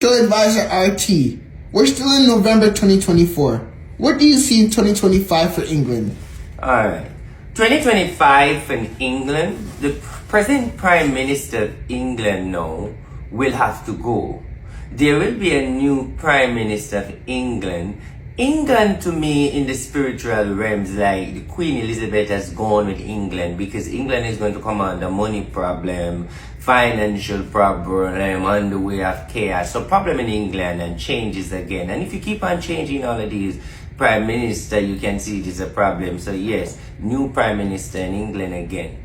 Financial Advisor RT. We're still in November 2024. What do you see in 2025 for England? Alright. 2025 in England, the present Prime Minister of England now will have to go. There will be a new Prime Minister of England. England, to me, in the spiritual realms, like the Queen Elizabeth has gone with England because England is going to come under money problem, financial problem, on the way of chaos. So problem in England and changes again. And if you keep on changing all of these Prime Minister, you can see it is a problem. So yes, new Prime Minister in England again.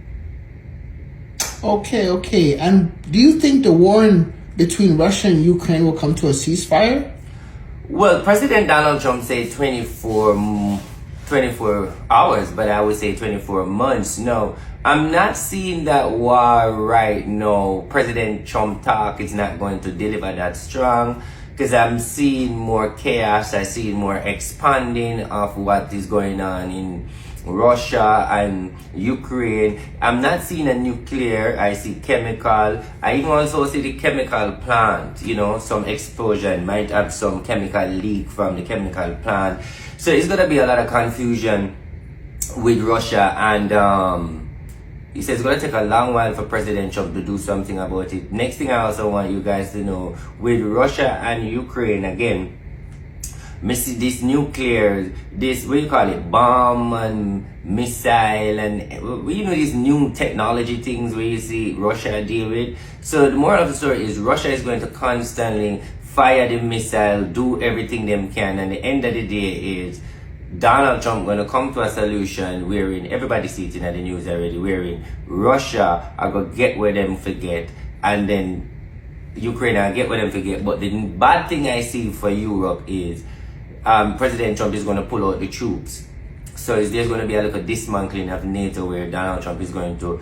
Okay. And do you think the war between Russia and Ukraine will come to a ceasefire? Well, President Donald Trump said 24 hours, but I would say 24 months. No, I'm not seeing that war right now. President Trump talk is not going to deliver that strong because I'm seeing more chaos. I see more expanding of what is going on in Russia and Ukraine. I'm not seeing a nuclear, I see chemical. I even also see the chemical plant, some explosion, might have some chemical leak from the chemical plant. So it's going to be a lot of confusion with Russia, and he says it's going to take a long while for President Trump to do something about it. Next thing I also want you guys to know, with Russia and Ukraine again, see this nuclear, what you call it, bomb and missile, and these new technology things where you see Russia deal with. So the moral of the story is Russia is going to constantly fire the missile, do everything they can, and the end of the day is Donald Trump going to come to a solution wherein everybody sees it in the news already, wherein Russia are going to get where them forget, and then Ukraine are get where them forget. But the bad thing I see for Europe is President Trump is going to pull out the troops. So there's going to be a little dismantling of NATO where Donald Trump is going to,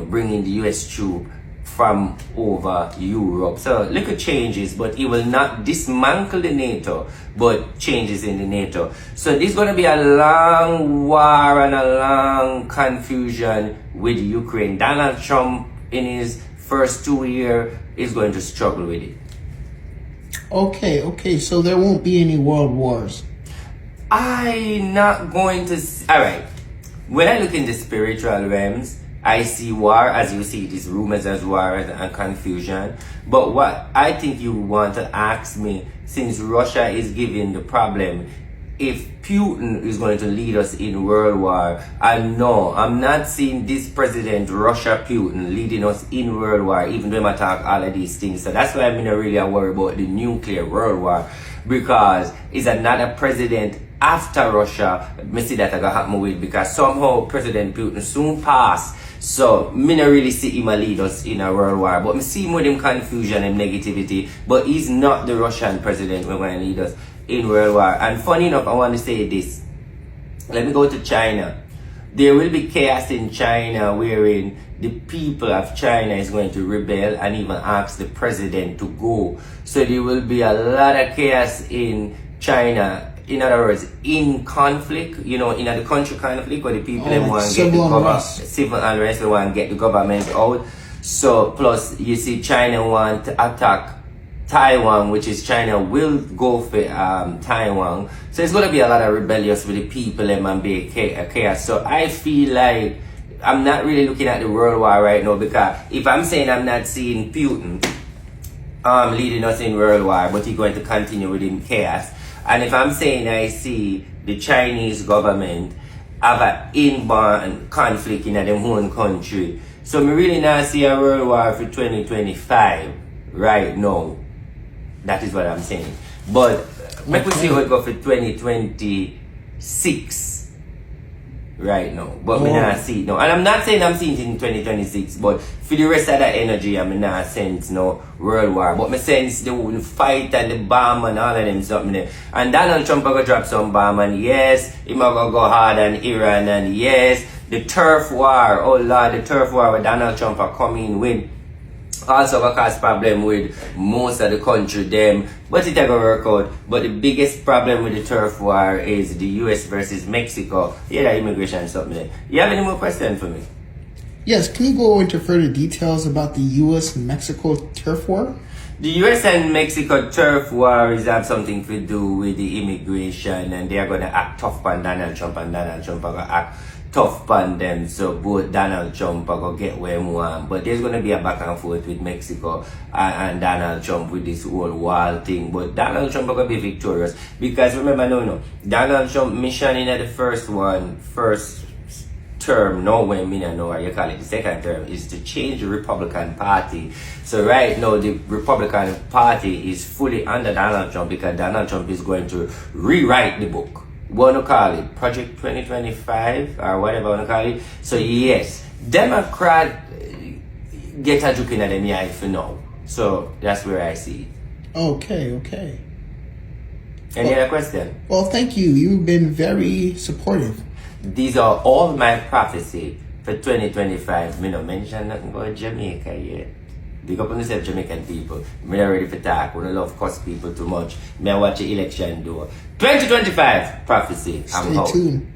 bring in the US troop from over Europe. So little changes, but he will not dismantle the NATO, but changes in the NATO. So there's going to be a long war and a long confusion with Ukraine. Donald Trump in his first 2 years is going to struggle with it. Okay, so there won't be any world wars. I'm not going to... Alright, when I look in the spiritual realms, I see war, as you see, these rumors as war and confusion. But what I think you want to ask me, since Russia is giving the problem, if Putin is going to lead us in world war, and no, I'm not seeing this president, Russia Putin, leading us in world war, even though I talk all of these things. So that's why I'm not really worried about the nuclear world war, because it's another president after Russia. I see that I got happen with, because somehow President Putin soon pass. So me not really see him lead us in a world war, but me see him with him confusion and negativity. But he's not the Russian president who's going to lead us in world war. And funny enough, I want to say this. Let me go to China. There will be chaos in China wherein the people of China is going to rebel and even ask the president to go. So there will be a lot of chaos in China. In other words, in conflict, in the country conflict where the people want to get the government, civil unrest, they want to get the government out. So plus you see China want to attack Taiwan, which is China will go for Taiwan. So it's going to be a lot of rebellious with the people and be chaos. So I feel like I'm not really looking at the world war right now, because if I'm saying I'm not seeing Putin leading us in world war, but he's going to continue with him chaos. And if I'm saying I see the Chinese government have an inborn conflict in their own country, so me really not see a world war for 2025 right now. That is what I'm saying. But make we see how it go for 2026 right now. But me not see it now. And I'm not saying I'm seeing it in 2026, but for the rest of that energy, I'm not sense no world war. But me sense the fight and the bomb and all of them something there. And Donald Trump will drop some bomb, and yes, he might go hard on Iran, and yes, the turf war, oh Lord, the turf war where Donald Trump are coming with also gonna cause problem with most of the country them, but it gonna work out. But the biggest problem with the turf war is the US versus Mexico. Yeah, that immigration something there. You have any more questions for me? Yes, can you go into further details about the US and Mexico turf war? The US and Mexico turf wars have something to do with the immigration, and they are going to act tough on Donald Trump, and Donald Trump are going to act tough on them. So both Donald Trump are going to get where they want. But there's going to be a back and forth with Mexico and Donald Trump with this whole wall thing. But Donald Trump are going to be victorious. Because remember, Donald Trump mission in the first term, no way, me no know, you call it the second term, is to change the Republican Party. So right now, the Republican Party is fully under Donald Trump because Donald Trump is going to rewrite the book. What to call it? Project 2025 or whatever you want to call it. So yes, Democrat get a joke in them eye for now. So that's where I see it. Okay. Any other question? Well, thank you. You've been very supportive. These are all my prophecy for 2025. Me no mention nothing about Jamaica yet. Big up on yourself, Jamaican people. Me not ready for talk. We don't love cuss people too much. Me watch the election do. 2025 prophecy. I'm Stay out. tuned.